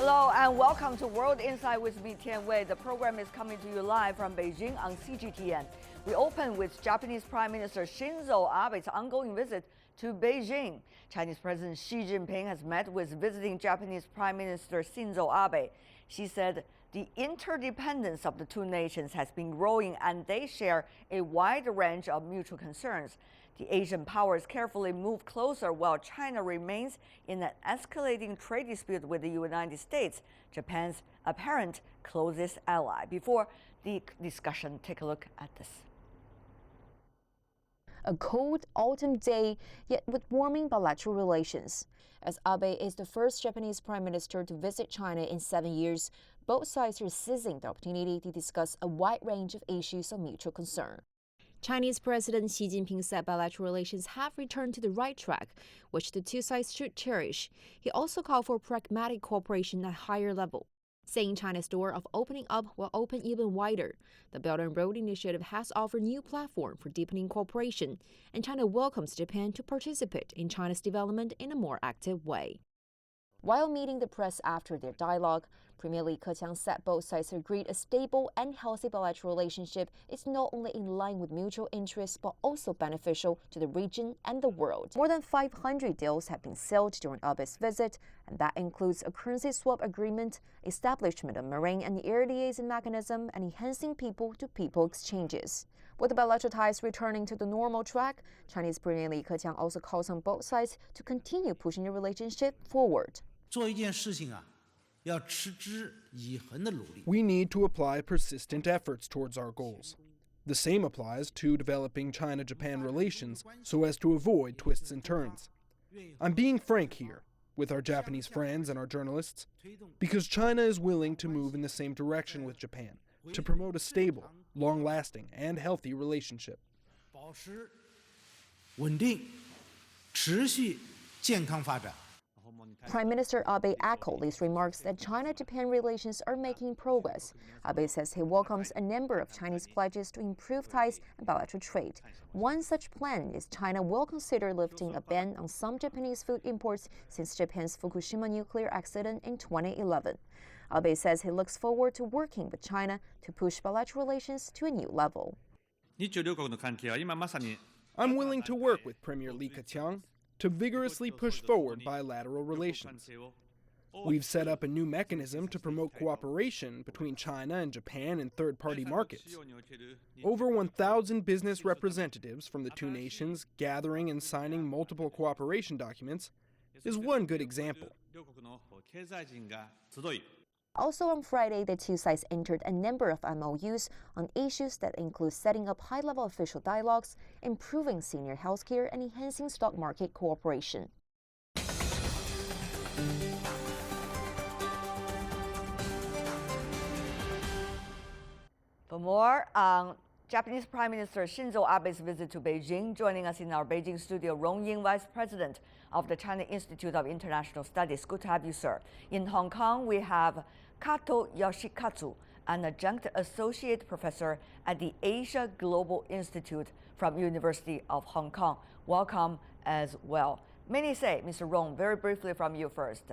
Hello and welcome to World Insight with me, Tian Wei. The program is coming to you live from Beijing on CGTN. We open with Japanese Prime Minister Shinzo Abe's ongoing visit to Beijing. Chinese President Xi Jinping has met with visiting Japanese Prime Minister Shinzo Abe. She said the interdependence of the two nations has been growing and they share a wide range of mutual concerns. The Asian powers carefully move closer while China remains in an escalating trade dispute with the United States, Japan's apparent closest ally. Before the discussion, take a look at this. A cold autumn day, yet with warming bilateral relations. As Abe is the first Japanese prime minister to visit China in 7 years, both sides are seizing the opportunity to discuss a wide range of issues of mutual concern. Chinese President Xi Jinping said bilateral relations have returned to the right track, which the two sides should cherish. He also called for pragmatic cooperation at higher level, saying China's door of opening up will open even wider. The Belt and Road Initiative has offered new platform for deepening cooperation, and China welcomes Japan to participate in China's development in a more active way. While meeting the press after their dialogue, Premier Li Keqiang said both sides agreed a stable and healthy bilateral relationship is not only in line with mutual interests but also beneficial to the region and the world. More than 500 deals have been sealed during Abe's visit, and that includes a currency swap agreement, establishment of marine and air liaison mechanism, and enhancing people-to-people exchanges. With the bilateral ties returning to the normal track, Chinese Premier Li Keqiang also calls on both sides to continue pushing the relationship forward. We need to apply persistent efforts towards our goals. The same applies to developing China-Japan relations so as to avoid twists and turns. I'm being frank here with our Japanese friends and our journalists because China is willing to move in the same direction with Japan to promote a stable, long-lasting, and healthy relationship. Prime Minister Abe echoed Li's remarks that China-Japan relations are making progress. Abe says he welcomes a number of Chinese pledges to improve ties and bilateral trade. One such plan is China will consider lifting a ban on some Japanese food imports since Japan's Fukushima nuclear accident in 2011. Abe says he looks forward to working with China to push bilateral relations to a new level. I'm willing to work with Premier Li Keqiang to vigorously push forward bilateral relations. We've set up a new mechanism to promote cooperation between China and Japan in third-party markets. Over 1,000 business representatives from the two nations gathering and signing multiple cooperation documents is one good example. Also on Friday, the two sides entered a number of MOUs on issues that include setting up high-level official dialogues, improving senior healthcare, and enhancing stock market cooperation. For more on Japanese Prime Minister Shinzo Abe's visit to Beijing, joining us in our Beijing studio, Rong Ying, Vice President of the China Institute of International Studies. Good to have you, sir. In Hong Kong, we have Kato Yoshikatsu, an adjunct associate professor at the Asia Global Institute from University of Hong Kong. Welcome as well. Many say, Mr. Rong, very briefly from you first,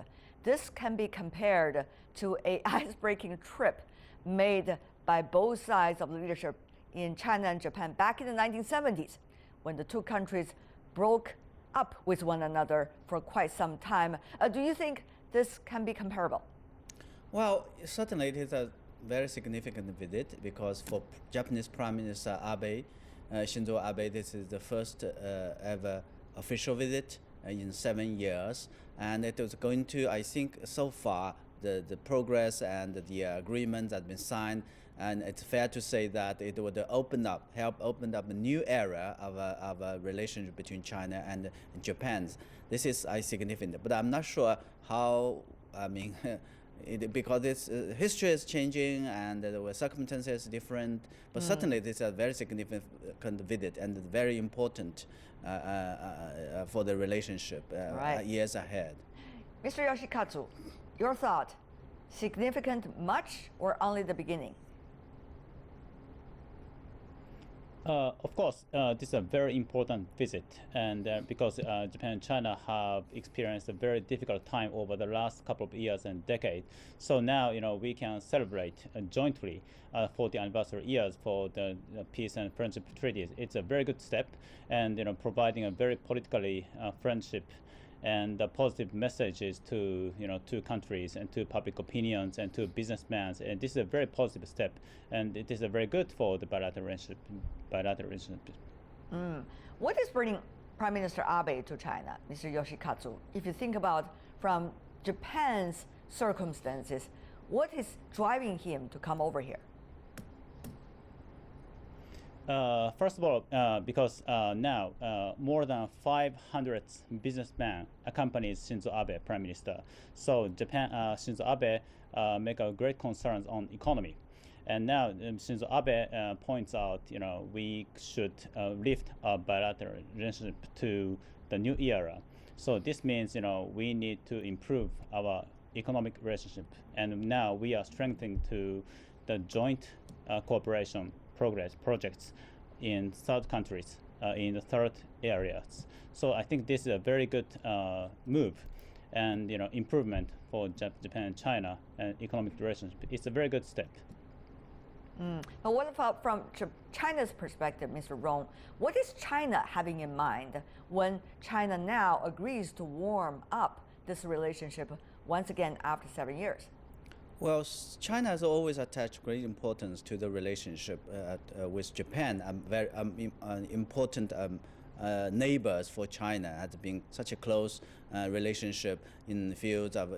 this can be compared to an ice-breaking trip made by both sides of the leadership in China and Japan back in the 1970s, when the two countries broke up with one another for quite some time. Do you think this can be comparable? Well, certainly it is a very significant visit because for Japanese Prime Minister Abe, Shinzo Abe, this is the first ever official visit in 7 years. And it was going to, I think, so far, the progress and the agreement that have been signed. And it's fair to say that it would help open up a new era of a relationship between China and Japan. This is significant, but I'm not sure how, because history is changing and the circumstances are different, but certainly this is a very significant visit and very important for the relationship years ahead. Mr. Yoshikatsu, your thought, significant much or only the beginning? Of course, this is a very important visit, and because Japan and China have experienced a very difficult time over the last couple of years and decades. So now, we can celebrate jointly 40 anniversary years for the peace and friendship treaties. It's a very good step, and providing a very politically friendship and positive messages to two countries and to public opinions and to businessmen. And this is a very positive step, and it is a very good for the bilateral relationship. What is bringing Prime Minister Abe to China, Mr. Yoshikatsu? If you think about from Japan's circumstances, what is driving him to come over here? First of all, because now more than 500 businessmen accompanies Shinzo Abe, Prime Minister. So Japan, Shinzo Abe make a great concerns on economy. And now Shinzo Abe points out, we should lift our bilateral relationship to the new era. So this means, we need to improve our economic relationship. And now we are strengthening to the joint cooperation projects in third countries, in the third areas. So I think this is a very good move and improvement for Japan and China and economic relationship. It's a very good step. But what about from China's perspective, Mr. Rong? What is China having in mind when China now agrees to warm up this relationship once again after 7 years? Well, China has always attached great importance to the relationship with Japan. Very important neighbors for China has been such a close relationship in the fields of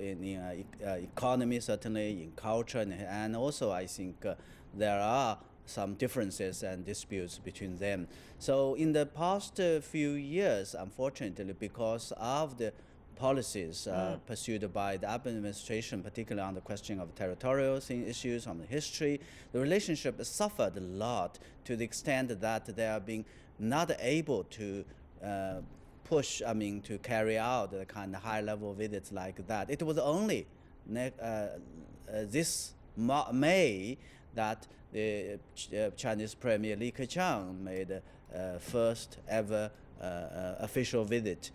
economy, certainly in culture, and also I think there are some differences and disputes between them. So in the past few years, unfortunately, because of the policies pursued by the Abe administration, particularly on the question of territorial issues, on the history, the relationship suffered a lot to the extent that they are being not able to to carry out the kind of high-level visits like that. It was only this May that the Chinese Premier Li Keqiang made first ever official visit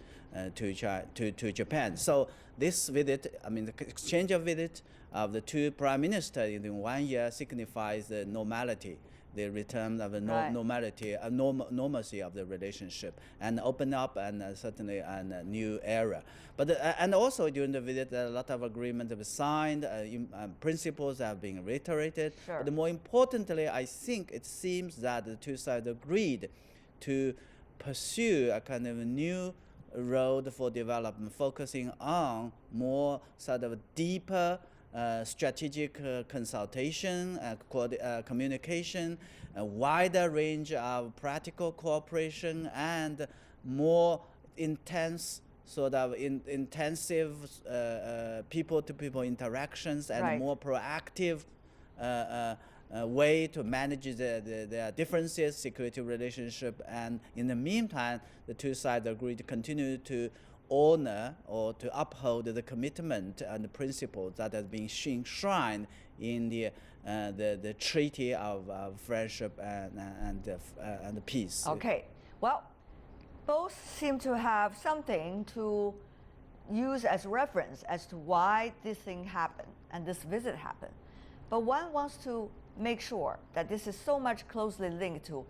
to Japan. So this visit, the exchange of visit of the two prime ministers in 1 year signifies the normality, the return of the normality, normalcy of the relationship, and open up and certainly a new era. But and also during the visit, a lot of agreements have been signed, principles have been reiterated. Sure. But more importantly, I think it seems that the two sides agreed to pursue a kind of a new road for development, focusing on more sort of deeper strategic consultation, communication, a wider range of practical cooperation, and more intense sort of intensive people-to-people interactions, and more proactive way to manage their differences, security relationship. And in the meantime, the two sides agreed to continue to honor or to uphold the commitment and the principles that has been enshrined in the treaty of friendship and peace. Okay, well, both seem to have something to use as reference as to why this thing happened and this visit happened. But one wants to make sure that this is so much closely linked to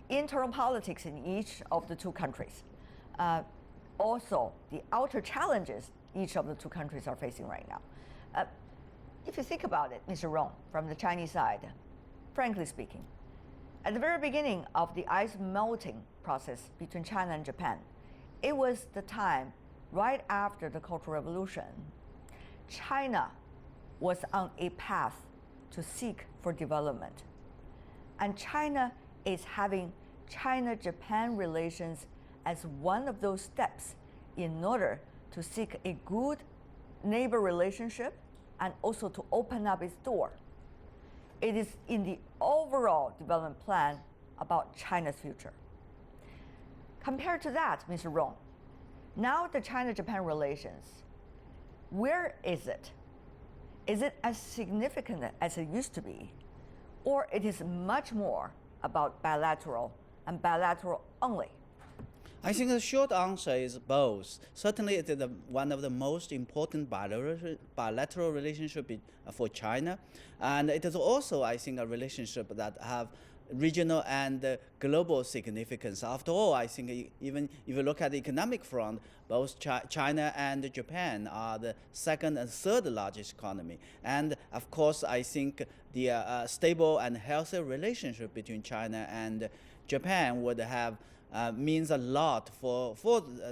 internal politics in each of the two countries. Also, the outer challenges each of the two countries are facing right now. If you think about it, Mr. Rong, from the Chinese side, frankly speaking, at the very beginning of the ice melting process between China and Japan, it was the time right after the Cultural Revolution. China was on a path to seek for development. And China is having China-Japan relations as one of those steps in order to seek a good neighbor relationship and also to open up its door. It is in the overall development plan about China's future. Compared to that, Mr. Rong, now the China-Japan relations, where is it? Is it as significant as it used to be? Or it is much more about bilateral and bilateral only? I think the short answer is both. Certainly, it is one of the most important bilateral relationship for China, and it is also, I think, a relationship that have regional and global significance. After all, I think even if you look at the economic front, both China and Japan are the second and third largest economy. And of course, I think the stable and healthy relationship between China and Japan would have means a lot for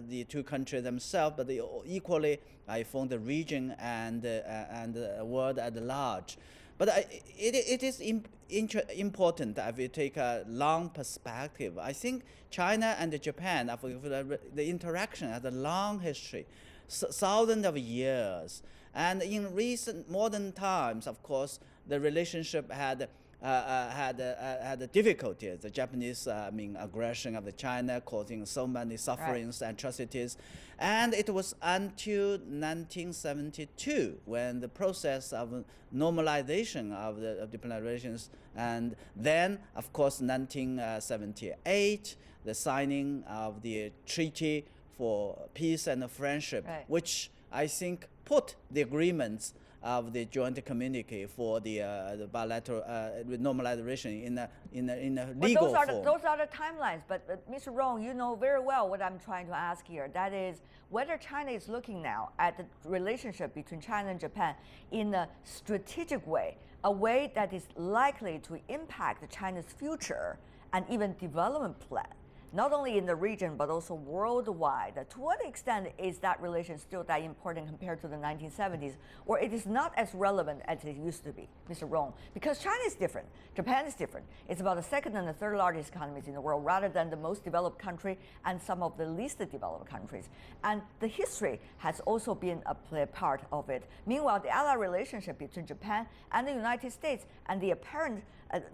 the two countries themselves, but equally, I found the region and the world at large. But it is important if you take a long perspective. I think China and Japan, the interaction has a long history, thousands of years. And in recent modern times, of course, the relationship had difficulties. The Japanese, aggression of the China causing so many sufferings and atrocities, and it was until 1972 when the process of normalization of the diplomatic relations, and then, of course, 1978, the signing of the Treaty for Peace and Friendship, which I think put the agreements of the joint communique for the bilateral normalization in a legal form. Those are the timelines. But Mr. Rong, you know very well what I'm trying to ask here. That is whether China is looking now at the relationship between China and Japan in a strategic way, a way that is likely to impact China's future and even development plan, not only in the region, but also worldwide. To what extent is that relation still that important compared to the 1970s, or it is not as relevant as it used to be, Mr. Rong? Because China is different, Japan is different. It's about the second and the third largest economies in the world, rather than the most developed country and some of the least developed countries. And the history has also been a part of it. Meanwhile, the allied relationship between Japan and the United States and the apparent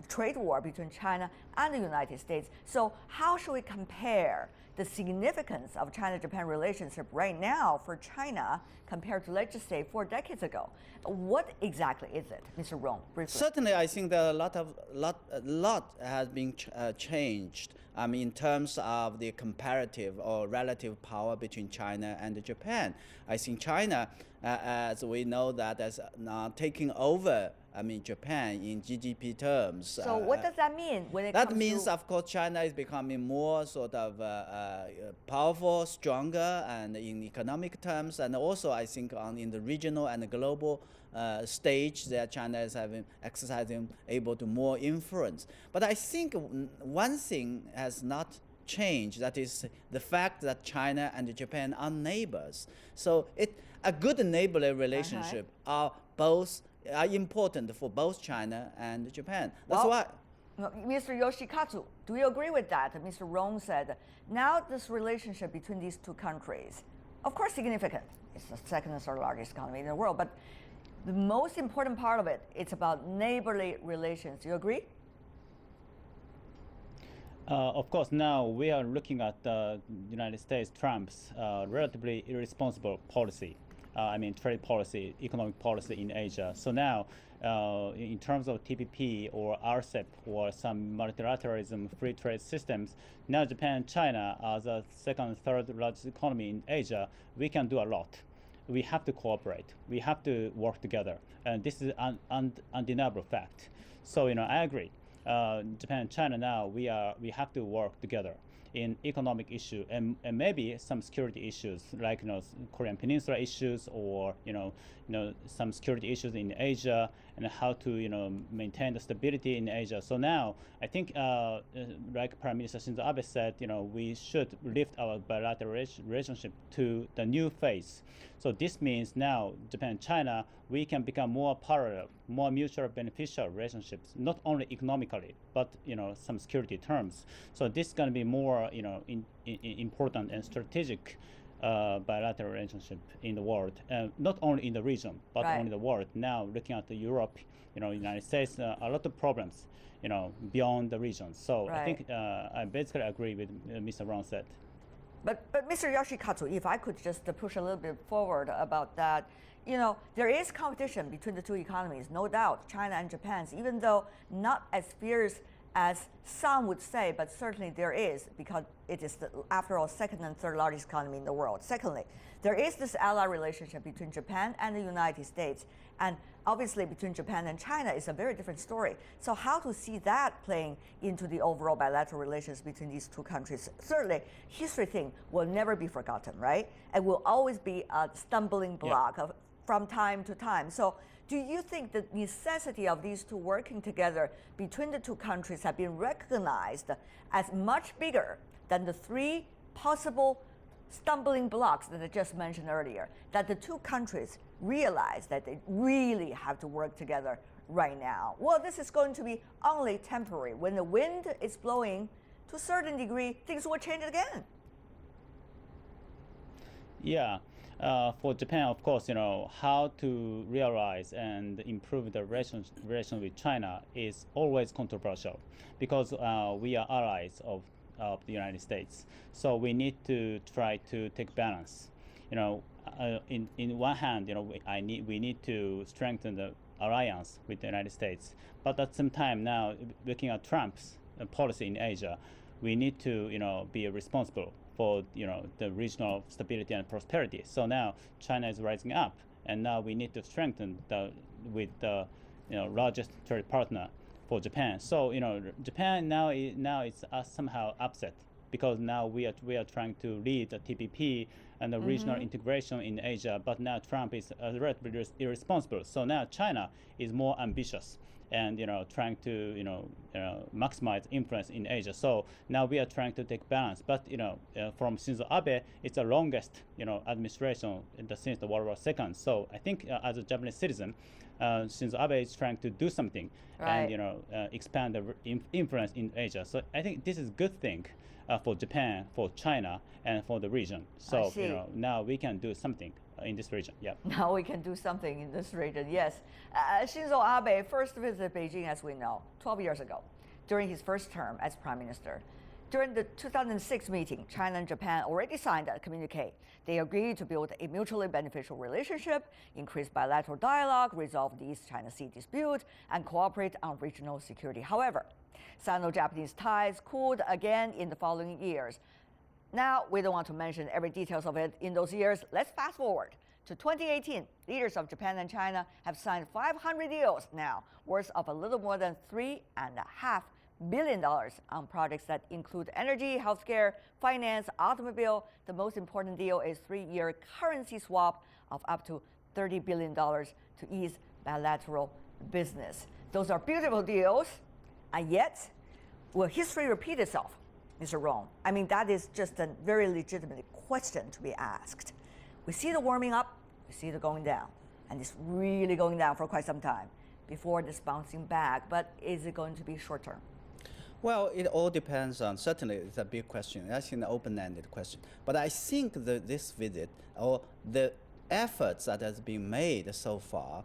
trade war between China and the United States. So how should we compare the significance of China-Japan relationship right now for China compared to, let's just say, 4 decades ago? What exactly is it, Mr. Rong? Briefly. Certainly, I think that a lot has been changed. In terms of the comparative or relative power between China and Japan. I think China, as we know, that as now taking over Japan in GDP terms. So what does that mean when it that comes means, to... of course, China is becoming more sort of powerful, stronger, and in economic terms, and also I think in the regional and the global stage that China is exercising able to more influence. But I think one thing has not changed, that is the fact that China and Japan are neighbors. So a good neighborly relationship are important for both China and Japan. That's why. Mr. Yoshikatsu, do you agree with that? Mr. Rong said, now this relationship between these two countries, of course significant. It's the second and third largest economy in the world, but the most important part of it, it's about neighborly relations. Do you agree? Of course, now we are looking at the United States, Trump's relatively irresponsible policy. Trade policy, economic policy in Asia. So now, in terms of TPP or RCEP or some multilateralism free trade systems, now Japan and China are the second and third largest economy in Asia. We can do a lot. We have to cooperate. We have to work together. And this is an undeniable fact. So, I agree. Japan and China now, we have to work together in economic issue and maybe some security issues like Korean Peninsula issues or some security issues in Asia and how to maintain the stability in Asia. So now I think like Prime Minister Shinzo Abe said, we should lift our bilateral relationship to the new phase. So this means now Japan and China, we can become more parallel, more mutual beneficial relationships, not only economically, but some security terms. So this is going to be more important and strategic bilateral relationship in the world, not only in the region, but in the world. Now looking at Europe, United States, a lot of problems, beyond the region. So I think I basically agree with Mr. Rong said. But Mr. Yoshikatsu, if I could just push a little bit forward about that, there is competition between the two economies, no doubt, China and Japan's, even though not as fierce as some would say, but certainly there is, because it is, after all, second and third largest economy in the world. Secondly, there is this ally relationship between Japan and the United States. And obviously between Japan and China is a very different story. So how to see that playing into the overall bilateral relations between these two countries? Thirdly, history thing will never be forgotten, right? It will always be a stumbling block from time to time. So do you think the necessity of these two working together between the two countries have been recognized as much bigger than the three possible stumbling blocks that I just mentioned earlier, that the two countries realize that they really have to work together right now? Well, this is going to be only temporary. When the wind is blowing to a certain degree, things will change again. Yeah. For Japan, of course, how to realize and improve the relation with China is always controversial, because we are allies of the United States. So we need to try to take balance. In one hand, we need to strengthen the alliance with the United States, but at the same time, now looking at Trump's policy in Asia, we need to be responsible for the regional stability and prosperity. So now China is rising up, and now we need to strengthen with the largest trade partner for Japan. So Japan now is somehow upset, because now we are trying to lead the TPP and the regional integration in Asia, but now Trump is relatively irresponsible. So now China is more ambitious and trying to maximize influence in Asia. So now we are trying to take balance. But from Shinzo Abe, it's the longest administration since the World War II. So I think as a Japanese citizen, Shinzo Abe is trying to do something and expand the influence in Asia. So I think this is a good thing for Japan, for China, and for the region. So now we can do something in this region. Yeah. Now we can do something in this region. Yes. Shinzo Abe first visited Beijing, as we know, 12 years ago, during his first term as prime minister. During the 2006 meeting, China and Japan already signed a communique. They agreed to build a mutually beneficial relationship, increase bilateral dialogue, resolve the East China Sea dispute, and cooperate on regional security. However, Sino-Japanese ties cooled again in the following years. Now, we don't want to mention every details of it in those years. Let's fast forward to 2018. Leaders of Japan and China have signed 500 deals now, worth of a little more than $3.5 billion on projects that include energy, healthcare, finance, automobile. The most important deal is a 3-year currency swap of up to $30 billion to ease bilateral business. Those are beautiful deals, and yet, will history repeat itself, Mr. Rong? I mean, that is just a very legitimate question to be asked. We see the warming up, we see the going down, and it's really going down for quite some time before this bouncing back. But is it going to be short term? Well, it all depends on, certainly it's a big question, that's an open-ended question. But I think this visit, or the efforts that has been made so far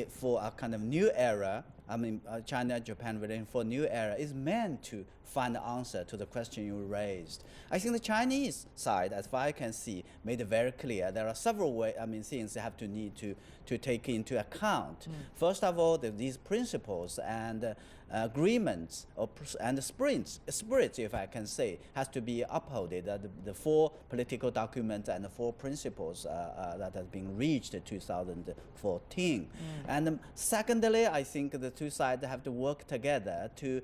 for a kind of new era, I mean, China-Japan relation for a new era, is meant to find the answer to the question you raised. I think the Chinese side, as far as I can see, made it very clear there are several things they have to need to take into account. First of all, these principles and agreements and spirits, if I can say, has to be upheld. The 4 political documents and the 4 principles that have been reached in 2014. And secondly, I think the two sides have to work together to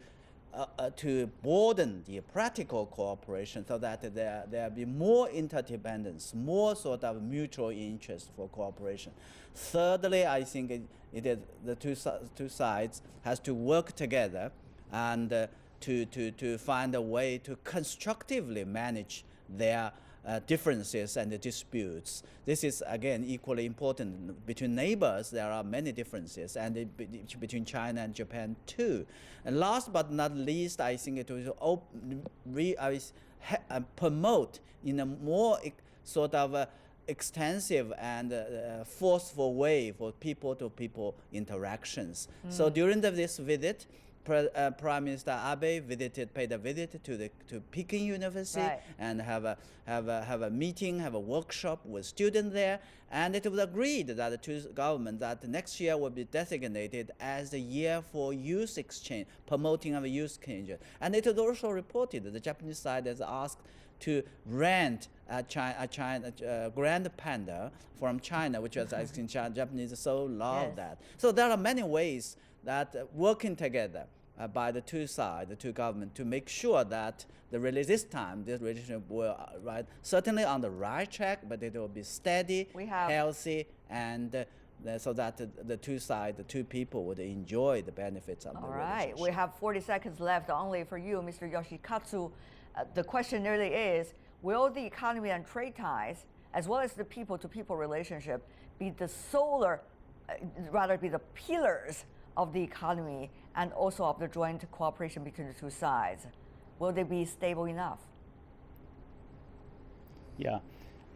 broaden the practical cooperation, so that there be more interdependence, more sort of mutual interest for cooperation. Thirdly, I think it is the two sides has to work together and to find a way to constructively manage their differences and the disputes. This is again equally important. Between neighbors, there are many differences, and between China and Japan too. And last but not least, I think it will promote in a more sort of extensive and forceful way for people-to-people interactions. So during this visit, Prime Minister Abe paid a visit to Peking University, right, and have a meeting, have a workshop with students there, and it was agreed that the two governments that next year will be designated as the year for youth exchange, promoting of youth exchange. And it was also reported that the Japanese side has asked to rent a grand panda from China, which was, I think, Japanese so love Yes. that. So there are many ways that working together by the two sides, the two governments, to make sure that this time this relationship will certainly on the right track, but it will be steady, healthy, and so that the two sides, the two people would enjoy the benefits of the relationship. All right, we have 40 seconds left only for you, Mr. Yoshikatsu. The question really is, will the economy and trade ties, as well as the people-to-people relationship, be the be the pillars of the economy and also of the joint cooperation between the two sides? Will they be stable enough? Yeah,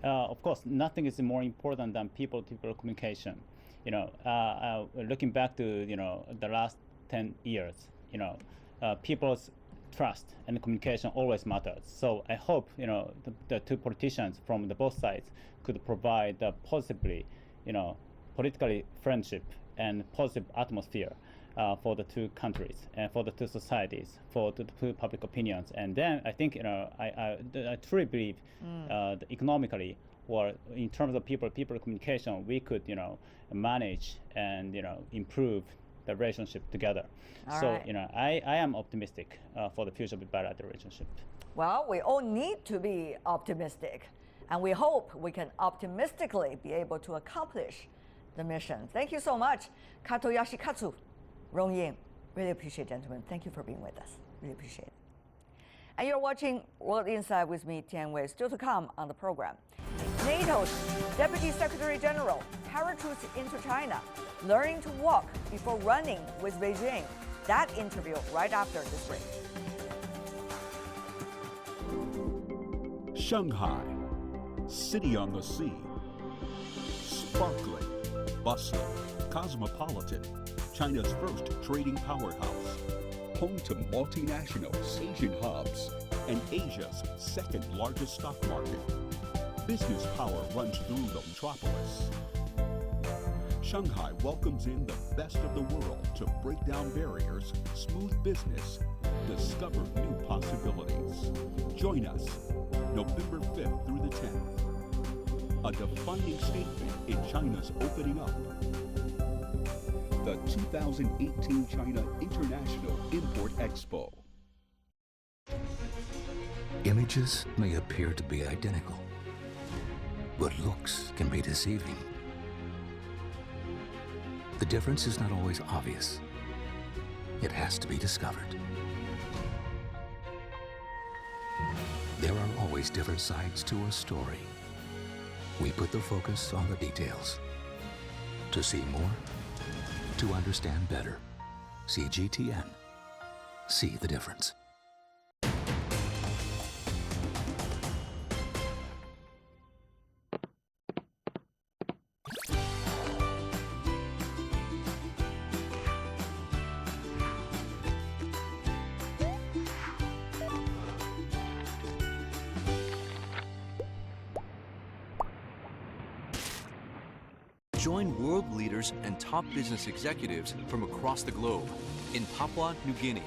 of course, nothing is more important than people-to-people communication. Looking back to the last 10 years, people's trust and communication always matters. So I hope the two politicians from the both sides could provide positively, politically friendship and positive atmosphere for the two countries and for the two societies, for the two public opinions. And then I think I truly believe that economically, or in terms of people communication, we could manage and improve the relationship together. All so right. I am optimistic for the future of the bilateral relationship. Well, we all need to be optimistic, and we hope we can optimistically be able to accomplish the mission. Thank you so much, Kato Yoshikatsu, Rong Ying. Really appreciate it, gentlemen. Thank you for being with us. Really appreciate it. And you're watching World Insight with me, Tian Wei. Still to come on the program. NATO's Deputy Secretary General parachutes into China, learning to walk before running with Beijing. That interview right after this break. Shanghai, city on the sea, sparkling, bustling, cosmopolitan, China's first trading powerhouse, home to multinationals, Asian hubs, and Asia's second largest stock market. Business power runs through the metropolis. Shanghai welcomes in the best of the world to break down barriers, smooth business, discover new possibilities. Join us November 5th through the 10th. A defining statement in China's opening up. The 2018 China International Import Expo. Images may appear to be identical, but looks can be deceiving. The difference is not always obvious. It has to be discovered. There are always different sides to a story. We put the focus on the details. To see more, to understand better. CGTN. See the difference. Join world leaders and top business executives from across the globe in Papua New Guinea.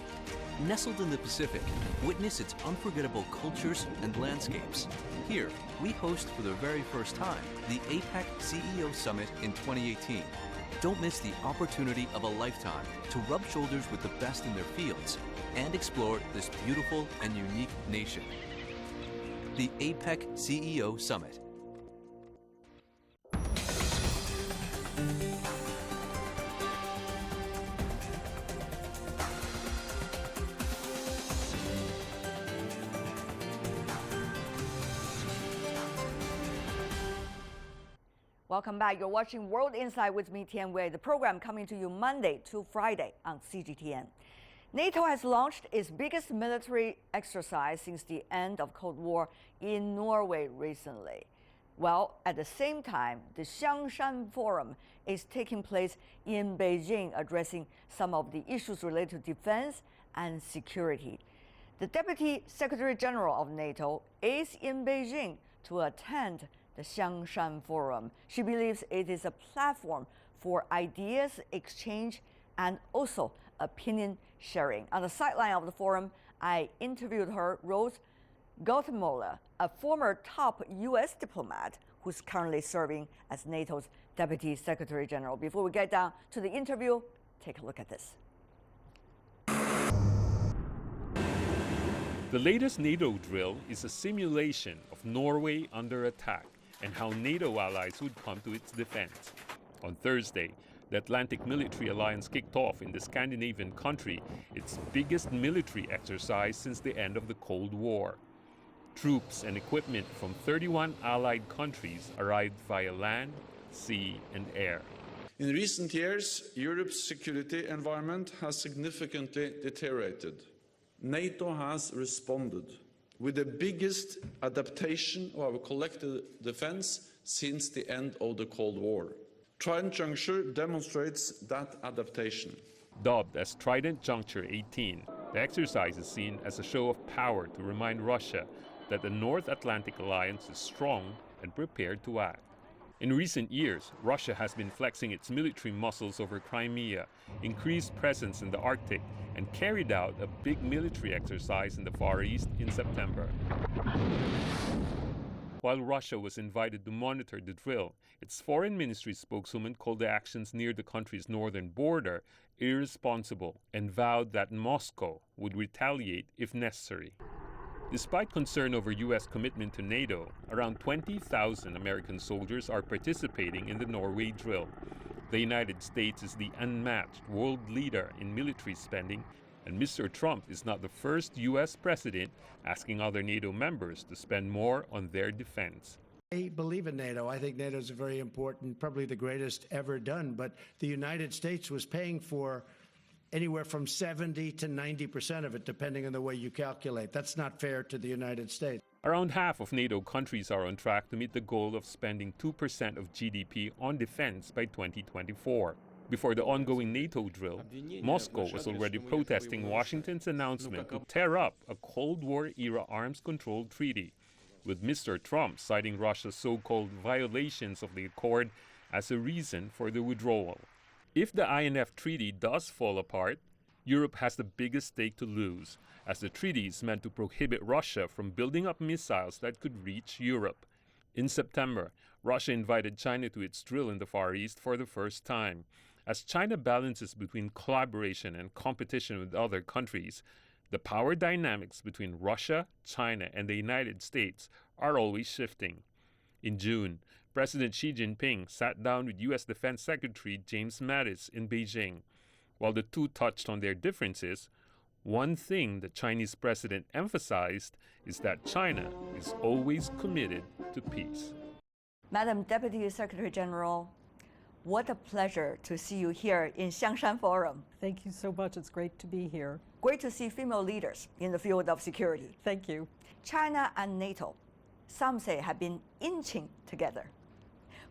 Nestled in the Pacific, witness its unforgettable cultures and landscapes. Here, we host for the very first time the Apec CEO Summit in 2018. Don't miss the opportunity of a lifetime to rub shoulders with the best in their fields and explore this beautiful and unique nation. The Apec CEO Summit. Welcome back. You're watching World Insight with me, Tian Wei. The program coming to you Monday to Friday on CGTN. NATO has launched its biggest military exercise since the end of Cold War in Norway recently. Well, at the same time, the Xiangshan Forum is taking place in Beijing, addressing some of the issues related to defense and security. The Deputy Secretary General of NATO is in Beijing to attend the Xiangshan Forum. She believes it is a platform for ideas exchange and also opinion sharing. On the sideline of the forum, I interviewed her, Rose Gottemoelle, a former top U.S. diplomat who's currently serving as NATO's Deputy Secretary General. Before we get down to the interview, take a look at this. The latest NATO drill is a simulation of Norway under attack and how NATO allies would come to its defense. On Thursday, the Atlantic Military Alliance kicked off in the Scandinavian country its biggest military exercise since the end of the Cold War. Troops and equipment from 31 allied countries arrived via land, sea, and air. In recent years, Europe's security environment has significantly deteriorated. NATO has responded with the biggest adaptation of our collective defense since the end of the Cold War. Trident Juncture demonstrates that adaptation. Dubbed as Trident Juncture 18, the exercise is seen as a show of power to remind Russia that the North Atlantic Alliance is strong and prepared to act. In recent years, Russia has been flexing its military muscles over Crimea, increased presence in the Arctic, and carried out a big military exercise in the Far East in September. While Russia was invited to monitor the drill, its foreign ministry spokeswoman called the actions near the country's northern border irresponsible and vowed that Moscow would retaliate if necessary. Despite concern over U.S. commitment to NATO, around 20,000 American soldiers are participating in the Norway drill. The United States is the unmatched world leader in military spending, and Mr. Trump is not the first U.S. president asking other NATO members to spend more on their defense. I believe in NATO. I think NATO is very important, probably the greatest ever done, but the United States was paying for anywhere from 70 to 90% of it, depending on the way you calculate. That's not fair to the United States. Around half of NATO countries are on track to meet the goal of spending 2% of GDP on defense by 2024. Before the ongoing NATO drill, Moscow was already protesting Washington's announcement to tear up a Cold War-era arms control treaty, with Mr. Trump citing Russia's so-called violations of the accord as a reason for the withdrawal. If the INF treaty does fall apart, Europe has the biggest stake to lose, as the treaty is meant to prohibit Russia from building up missiles that could reach Europe. In September, Russia invited China to its drill in the Far East for the first time. As China balances between collaboration and competition with other countries, the power dynamics between Russia, China, and the United States are always shifting. In June, President Xi Jinping sat down with U.S. Defense Secretary James Mattis in Beijing. While the two touched on their differences, one thing the Chinese president emphasized is that China is always committed to peace. Madam Deputy Secretary General, what a pleasure to see you here in Xiangshan Forum. Thank you so much. It's great to be here. Great to see female leaders in the field of security. Thank you. China and NATO, some say, have been inching together,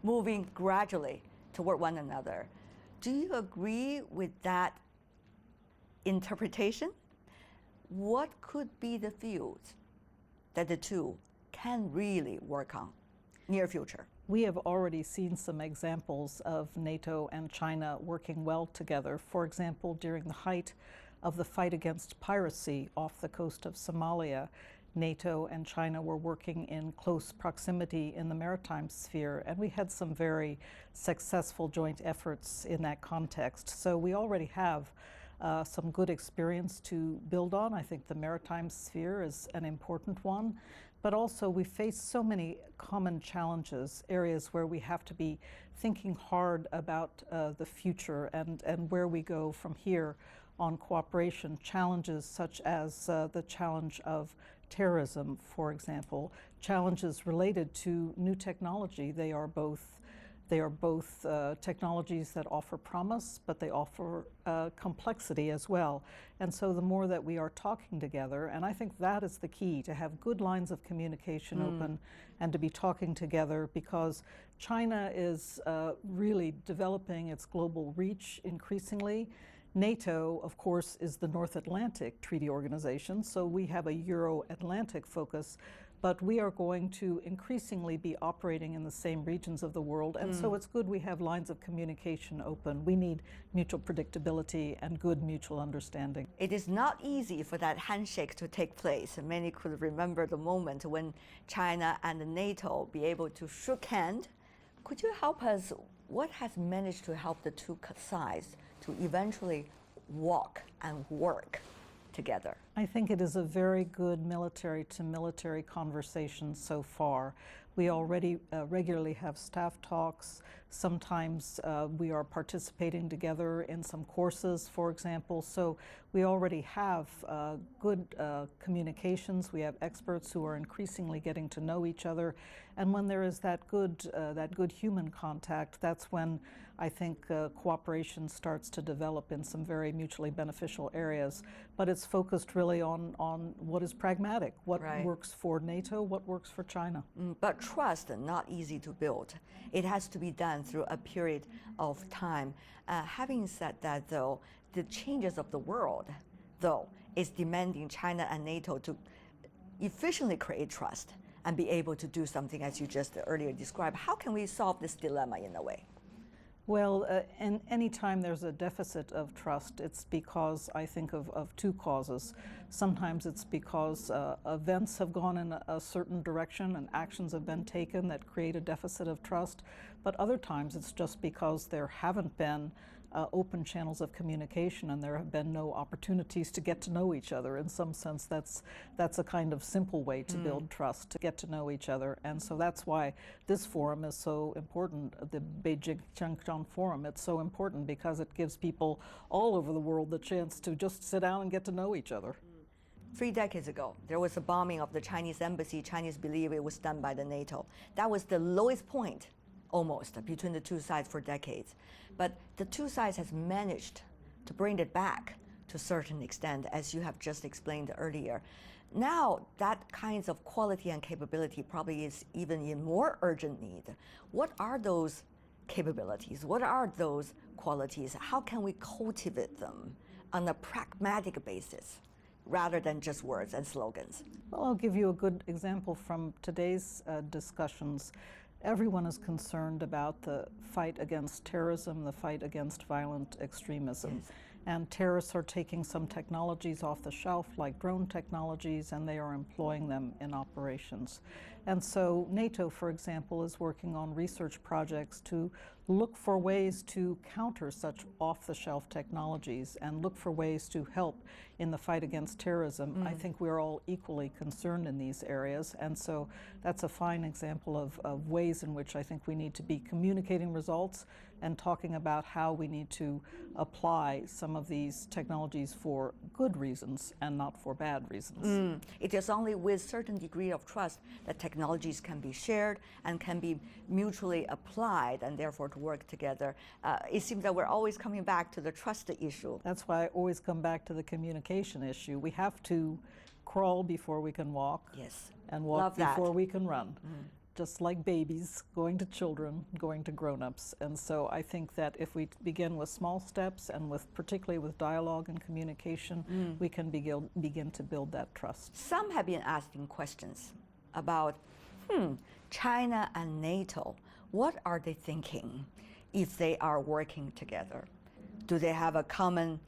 moving gradually toward one another. Do you agree with that interpretation? What could be the fields that the two can really work on near future? We have already seen some examples of NATO and China working well together. For example, during the height of the fight against piracy off the coast of Somalia, NATO and China were working in close proximity in the maritime sphere, and we had some very successful joint efforts in that context. So we already have some good experience to build on. I think the maritime sphere is an important one, but also we face so many common challenges, areas where we have to be thinking hard about the future and where we go from here on cooperation. Challenges such as the challenge of terrorism, for example, challenges related to new technology. They are both They are both technologies that offer promise, but they offer complexity as well. And so the more that we are talking together, and I think that is the key, to have good lines of communication open and to be talking together, because China is really developing its global reach increasingly. NATO, of course, is the North Atlantic Treaty Organization, so we have a Euro-Atlantic focus, but we are going to increasingly be operating in the same regions of the world, and so it's good we have lines of communication open. We need mutual predictability and good mutual understanding. It is not easy for that handshake to take place. Many could remember the moment when China and NATO be able to shook hand. Could you help us, what has managed to help the two sides to eventually walk and work together? I think it is a very good military-to-military conversation so far. We already regularly have staff talks. Sometimes we are participating together in some courses, for example. So we already have good communications. We have experts who are increasingly getting to know each other. And when there is that good human contact, that's when I think cooperation starts to develop in some very mutually beneficial areas. But it's focused really on what is pragmatic, what works for NATO, what works for China. But trust, not easy to build. It has to be done through a period of time. Having said that, though, the changes of the world, though, is demanding China and NATO to efficiently create trust and be able to do something, as you just earlier described. How can we solve this dilemma in a way? Well, any time there's a deficit of trust, it's because, I think, of two causes. Sometimes it's because events have gone in a certain direction and actions have been taken that create a deficit of trust. But other times it's just because there haven't been open channels of communication and there have been no opportunities to get to know each other. In some sense, that's a kind of simple way to build trust, to get to know each other. And so that's why this forum is so important, the Beijing Xiangshan Forum. It's so important because it gives people all over the world the chance to just sit down and get to know each other. 3 decades ago, there was a bombing of the Chinese embassy. Chinese believe it was done by the NATO. That was the lowest point, almost, between the two sides for decades. But the two sides has managed to bring it back to a certain extent, as you have just explained earlier. Now, that kinds of quality and capability probably is even in more urgent need. What are those capabilities? What are those qualities? How can we cultivate them on a pragmatic basis, rather than just words and slogans? Well, I'll give you a good example from today's discussions. Everyone is concerned about the fight against terrorism, the fight against violent extremism. Yes. And terrorists are taking some technologies off the shelf, like drone technologies, and they are employing them in operations. And so NATO, for example, is working on research projects to look for ways to counter such off-the-shelf technologies and look for ways to help in the fight against terrorism. I think we're all equally concerned in these areas, and so that's a fine example of ways in which I think we need to be communicating results and talking about how we need to apply some of these technologies for good reasons and not for bad reasons. It is only with certain degree of trust that technologies can be shared and can be mutually applied and therefore to work together. It seems that we're always coming back to the trust issue. That's why I always come back to the communication issue. We have to crawl before we can walk. Yes. And walk Love that. before we can run. Just like babies, going to children, going to grown-ups. And so I think that if we begin with small steps and particularly with dialogue and communication, we can begin to build that trust. Some have been asking questions about, China and NATO, what are they thinking if they are working together? Do they have a common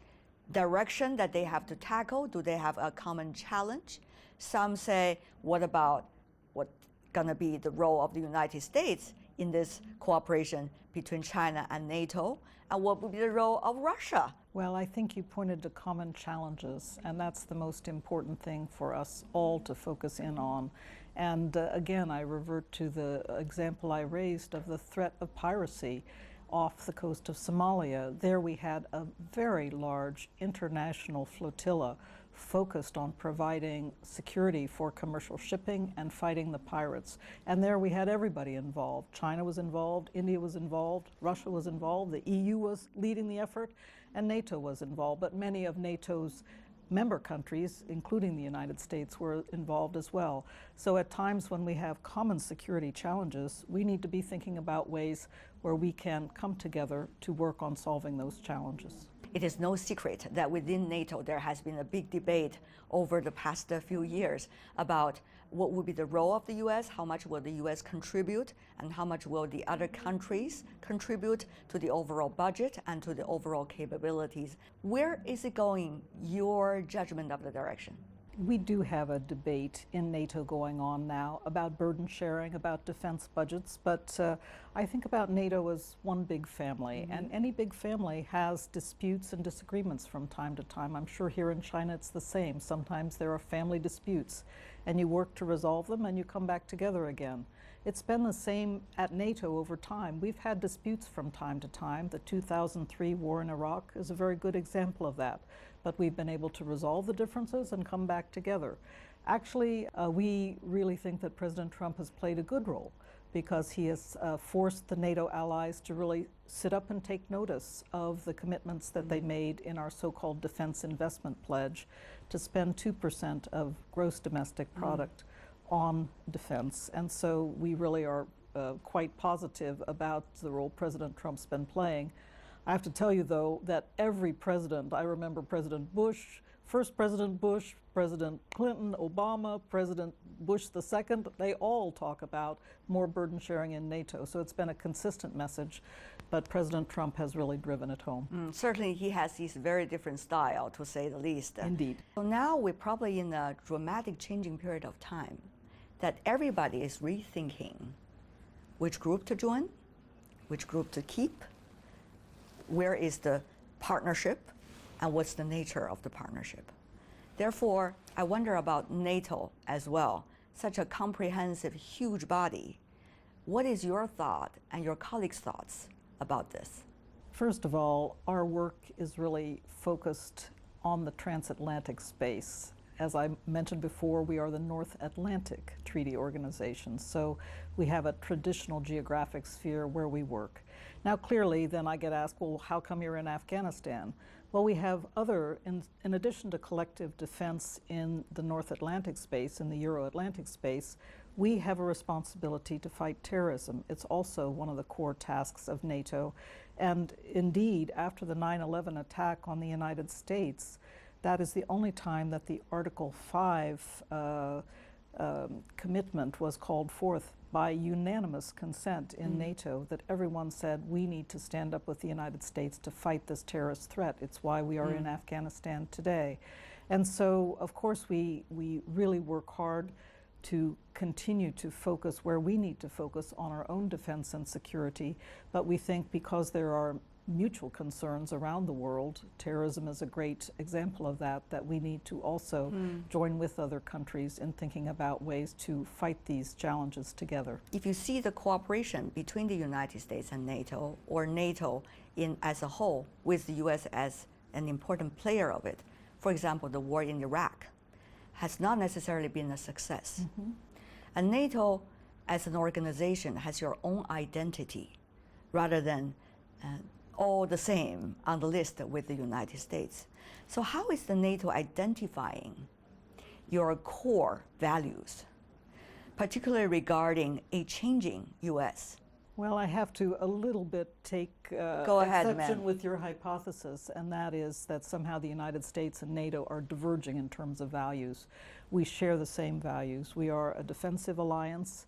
direction that they have to tackle? Do they have a common challenge? Some say, what about what's going to be the role of the United States in this cooperation between China and NATO? And what would be the role of Russia? Well, I think you pointed to common challenges, and that's the most important thing for us all to focus in on. And again, I revert to the example I raised of the threat of piracy off the coast of Somalia. There we had a very large international flotilla focused on providing security for commercial shipping and fighting the pirates. And there we had everybody involved. China was involved, India was involved, Russia was involved, the EU was leading the effort, and NATO was involved. But many of NATO's member countries, including the United States, were involved as well. So at times when we have common security challenges, we need to be thinking about ways where we can come together to work on solving those challenges. It is no secret that within NATO there has been a big debate over the past few years about what would be the role of the U.S., how much will the U.S. contribute, and how much will the other countries contribute to the overall budget and to the overall capabilities. Where is it going, your judgment of the direction? We do have a debate in NATO going on now about burden sharing, about defense budgets, but I think about NATO as one big family, and any big family has disputes and disagreements from time to time. I'm sure here in China it's the same. Sometimes there are family disputes, and you work to resolve them and you come back together again. It's been the same at NATO over time. We've had disputes from time to time. The 2003 war in Iraq is a very good example of that. But we've been able to resolve the differences and come back together. Actually, we really think that President Trump has played a good role because he has forced the NATO allies to really sit up and take notice of the commitments that they made in our so-called defense investment pledge to spend 2% of gross domestic product on defense. And so we really are quite positive about the role President Trump's been playing. I have to tell you, though, that every president, I remember President Bush, first President Bush, President Clinton, Obama, President Bush II, they all talk about more burden sharing in NATO. So it's been a consistent message, but President Trump has really driven it home. Certainly he has his very different style, to say the least. Indeed. So now we're probably in a dramatic changing period of time that everybody is rethinking which group to join, which group to keep, where is the partnership, and what's the nature of the partnership. Therefore, I wonder about NATO as well, such a comprehensive, huge body. What is your thought and your colleagues' thoughts about this? First of all, our work is really focused on the transatlantic space. As I mentioned before, we are the North Atlantic Treaty Organization, so we have a traditional geographic sphere where we work. Now clearly, then I get asked, well, how come you're in Afghanistan? Well, we have other, in addition to collective defense in the North Atlantic space, in the Euro-Atlantic space, we have a responsibility to fight terrorism. It's also one of the core tasks of NATO. And indeed, after the 9/11 attack on the United States, that is the only time that the Article 5 commitment was called forth by unanimous consent in NATO, that everyone said we need to stand up with the United States to fight this terrorist threat. It's why we are in Afghanistan today. And so, of course, we really work hard to continue to focus where we need to focus on our own defense and security, but we think because there are mutual concerns around the world, terrorism is a great example of that, that we need to also join with other countries in thinking about ways to fight these challenges together. If you see the cooperation between the United States and NATO, or NATO as a whole, with the US as an important player of it, for example, the war in Iraq has not necessarily been a success. And NATO as an organization has your own identity rather than all the same on the list with the United States. So how is the NATO identifying your core values, particularly regarding a changing US? Well, I have to a little bit take Go ahead, exception ma'am. with your hypothesis, and that is that somehow the United States and NATO are diverging in terms of values. We share the same values. We are a defensive alliance.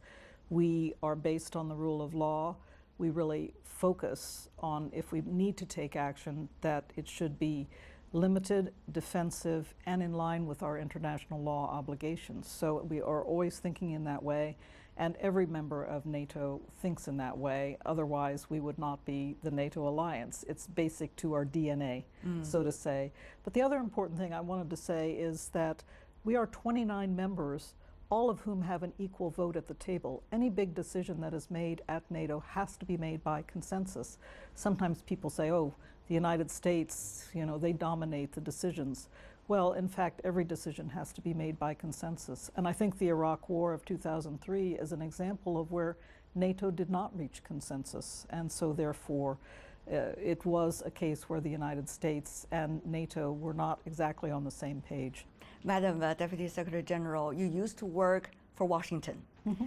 We are based on the rule of law. We really focus on, if we need to take action, that it should be limited, defensive, and in line with our international law obligations. So we are always thinking in that way, and every member of NATO thinks in that way. Otherwise, we would not be the NATO alliance. It's basic to our DNA, so to say. But the other important thing I wanted to say is that we are 29 members, all of whom have an equal vote at the table. Any big decision that is made at NATO has to be made by consensus. Sometimes people say, oh, the United States, you know, they dominate the decisions. Well, in fact, every decision has to be made by consensus. And I think the Iraq War of 2003 is an example of where NATO did not reach consensus. And so therefore, it was a case where the United States and NATO were not exactly on the same page. Madam Deputy Secretary General, you used to work for Washington,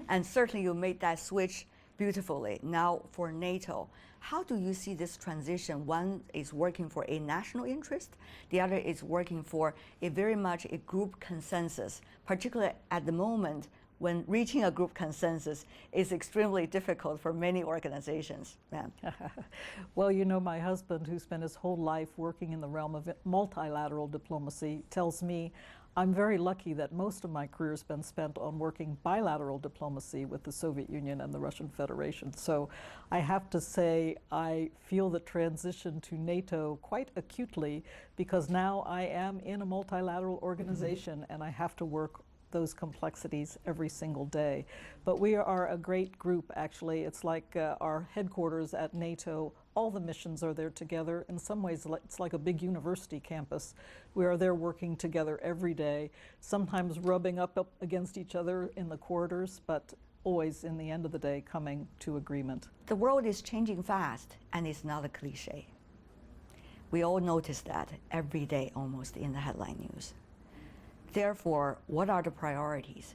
and certainly you made that switch beautifully. Now for NATO, how do you see this transition? One is working for a national interest, the other is working for a very much a group consensus, particularly at the moment when reaching a group consensus is extremely difficult for many organizations. Well, you know, my husband, who spent his whole life working in the realm of multilateral diplomacy, tells me I'm very lucky that most of my career has been spent on working bilateral diplomacy with the Soviet Union and the Russian Federation. So I have to say I feel the transition to NATO quite acutely, because now I am in a multilateral organization and I have to work those complexities every single day. But we are a great group, actually. It's like our headquarters at NATO. All the missions are there together. In some ways, it's like a big university campus. We are there working together every day, sometimes rubbing up against each other in the corridors, but always, in the end of the day, coming to agreement. The world is changing fast, and it's not a cliche. We all notice that every day almost in the headline news. Therefore, what are the priorities?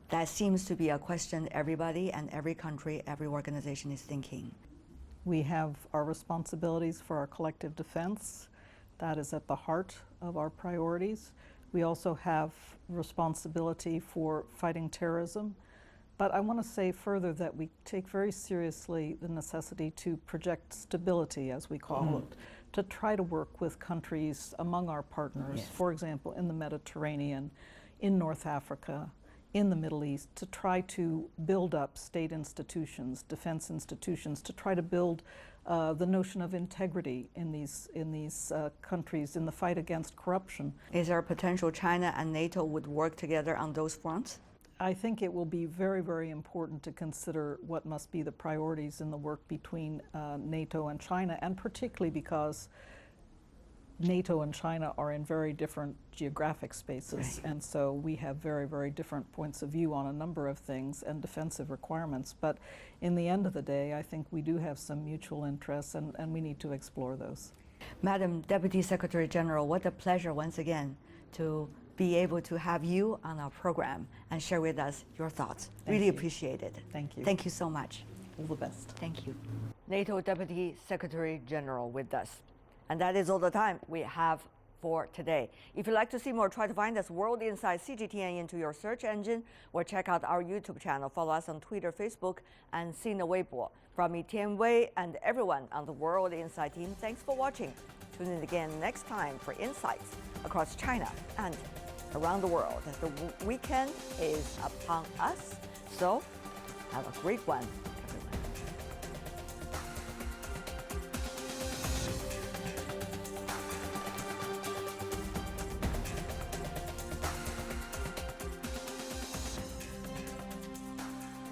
That seems to be a question everybody and every country, every organization is thinking. We have our responsibilities for our collective defense. That is at the heart of our priorities. We also have responsibility for fighting terrorism. But I want to say further that we take very seriously the necessity to project stability, as we call it, to try to work with countries among our partners, for example, in the Mediterranean, in North Africa, in the Middle East, to try to build up state institutions, defense institutions, to try to build the notion of integrity in these countries in the fight against corruption. Is there a potential China and NATO would work together on those fronts? I think it will be very, very important to consider what must be the priorities in the work between NATO and China, and particularly because NATO and China are in very different geographic spaces, and so we have very, very different points of view on a number of things and defensive requirements. But in the end of the day, I think we do have some mutual interests, and we need to explore those. Madam Deputy Secretary General, what a pleasure once again to be able to have you on our program and share with us your thoughts. Really appreciate it. Thank you. Thank you so much. All the best. Thank you. NATO Deputy Secretary General with us. And that is all the time we have for today. If you'd like to see more, try to find us World Insight CGTN into your search engine, or check out our YouTube channel. Follow us on Twitter, Facebook, and Sina Weibo. From me, Tian Wei, and everyone on the World Insight team, thanks for watching. Tune in again next time for insights across China and around the world, as the weekend is upon us. So have a great one.